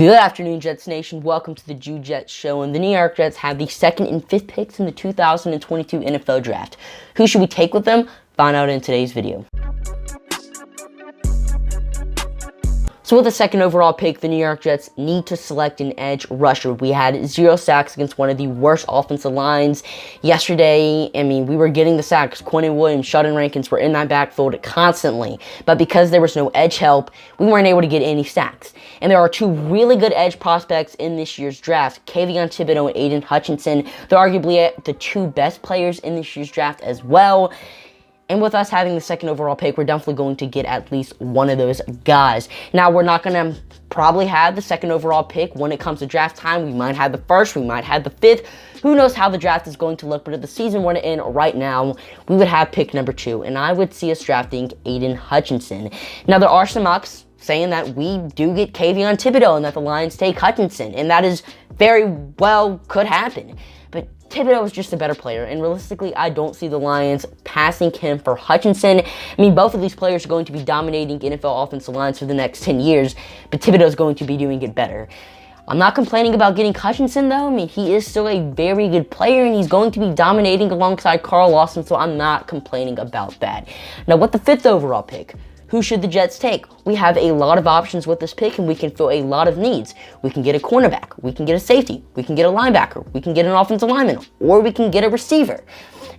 Good afternoon, Jets Nation. Welcome to the Jew Jets Show. And the New York Jets have the 2nd and 5th picks in the 2022 NFL Draft. Who should we take with them? Find out in today's video. So with the 2nd overall pick, the New York Jets need to select an edge rusher. We had 0 sacks against one of the worst offensive lines yesterday. We were getting the sacks. Quentin Williams, Sheldon Rankins were in that backfield constantly. But because there was no edge help, we weren't able to get any sacks. And there are 2 really good edge prospects in this year's draft, Kayvon Thibodeaux and Aiden Hutchinson. They're arguably the 2 best players in this year's draft as well. And with us having the 2nd overall pick, we're definitely going to get at least one of those guys. Now, we're not going to probably have the 2nd overall pick when it comes to draft time. We might have the 1st, we might have the 5th. Who knows how the draft is going to look, but if the season were to end right now, we would have pick number 2, and I would see us drafting Aiden Hutchinson. Now, there are some ups saying that we do get Kayvon Thibodeaux and that the Lions take Hutchinson, and that is very well could happen. But Thibodeaux is just a better player, and realistically, I don't see the Lions passing him for Hutchinson. Both of these players are going to be dominating NFL offensive lines for the next 10 years, but Thibodeaux is going to be doing it better. I'm not complaining about getting Hutchinson, though. He is still a very good player, and he's going to be dominating alongside Carl Lawson, so I'm not complaining about that. Now, with the 5th overall pick, who should the Jets take? We have a lot of options with this pick, and we can fill a lot of needs. We can get a cornerback, we can get a safety, we can get a linebacker, we can get an offensive lineman, or we can get a receiver.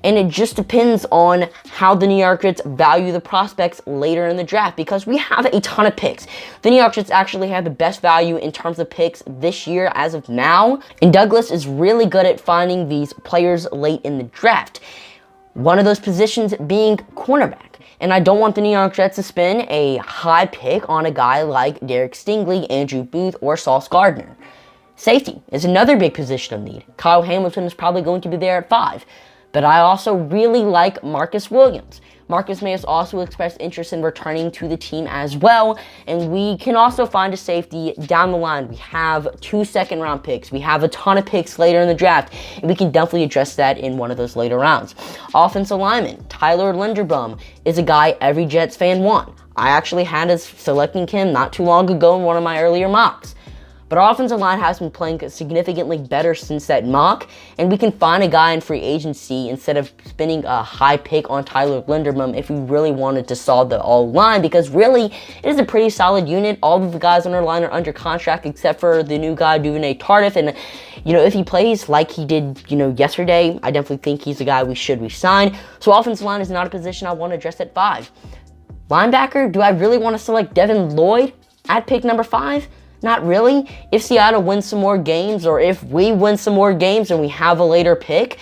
And it just depends on how the New York Jets value the prospects later in the draft, because we have a ton of picks. The New York Jets actually have the best value in terms of picks this year as of now, and Douglas is really good at finding these players late in the draft. One of those positions being cornerback. And I don't want the New York Jets to spend a high pick on a guy like Derek Stingley, Andrew Booth, or Sauce Gardner. Safety is another big position of need. Kyle Hamilton is probably going to be there at 5. But I also really like Marcus Williams. Marcus may has also expressed interest in returning to the team as well. And we can also find a safety down the line. We have 2 second-round picks. We have a ton of picks later in the draft. And we can definitely address that in one of those later rounds. Offensive lineman, Tyler Linderbaum, is a guy every Jets fan want. I actually had us selecting him not too long ago in one of my earlier mocks. But our offensive line has been playing significantly better since that mock, and we can find a guy in free agency instead of spending a high pick on Tyler Linderbaum if we really wanted to solve the all-line, because really, it is a pretty solid unit. All of the guys on our line are under contract except for the new guy, Duvernay Tardif, and if he plays like he did, yesterday, I definitely think he's the guy we should re-sign. So offensive line is not a position I want to address at 5. Linebacker, do I really want to select Devin Lloyd at pick number 5? Not really. If Seattle wins some more games, or if we win some more games and we have a later pick,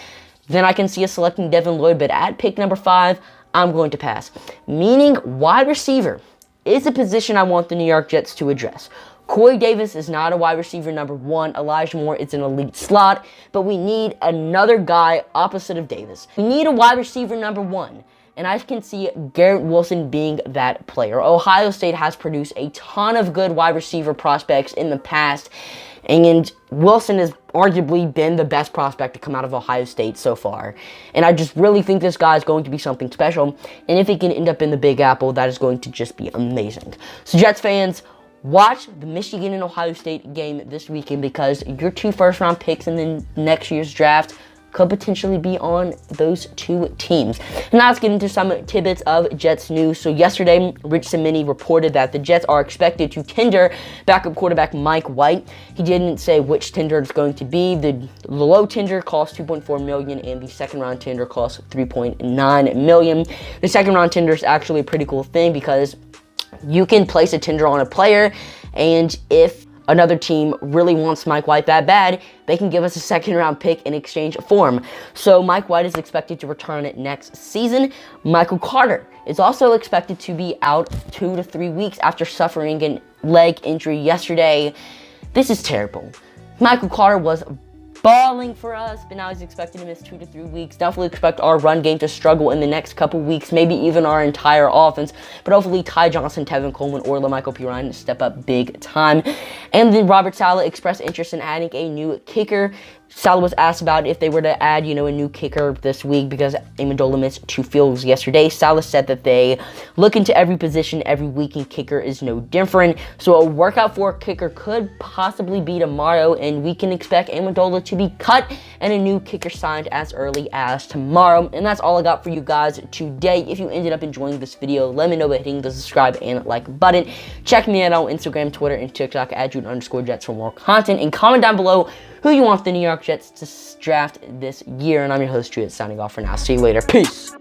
then I can see us selecting Devin Lloyd. But at pick number 5, I'm going to pass. Meaning wide receiver is a position I want the New York Jets to address. Corey Davis is not a wide receiver number 1. Elijah Moore is an elite slot, but we need another guy opposite of Davis. We need a wide receiver number 1. And I can see Garrett Wilson being that player. Ohio State has produced a ton of good wide receiver prospects in the past, and Wilson has arguably been the best prospect to come out of Ohio State so far. And I just really think this guy is going to be something special, and if he can end up in the Big Apple, that is going to just be amazing. So Jets fans, watch the Michigan and Ohio State game this weekend, because your 2 first-round picks in the next year's draft could potentially be on those 2 teams. Now let's get into some tidbits of Jets news. So yesterday, Rich Cimini reported that the Jets are expected to tender backup quarterback Mike White. He didn't say which tender it's going to be. The low tender costs $2.4 million, and the second-round tender costs $3.9 million. The second-round tender is actually a pretty cool thing, because you can place a tender on a player, and if another team really wants Mike White that bad, they can give us a second-round pick in exchange for him. So Mike White is expected to return next season. Michael Carter is also expected to be out 2 to 3 weeks after suffering a leg injury yesterday. This is terrible. Michael Carter was balling for us, but now he's expected to miss 2 to 3 weeks. Definitely expect our run game to struggle in the next couple weeks, maybe even our entire offense. But hopefully Ty Johnson, Tevin Coleman, or LaMichael Pirine to step up big time. And then Robert Saleh expressed interest in adding a new kicker. Saleh was asked about if they were to add, a new kicker this week because Amendola missed 2 field goals yesterday. Saleh said that they look into every position every week, and kicker is no different. So a workout for a kicker could possibly be tomorrow, and we can expect Amendola to be cut and a new kicker signed as early as tomorrow. And that's all I got for you guys today. If you ended up enjoying this video, let me know by hitting the subscribe and like button. Check me out on Instagram, Twitter, and TikTok at June_Jets for more content, and comment down below who you want the New York Jets to draft this year. And I'm your host, Jude, signing off for now. See you later. Peace.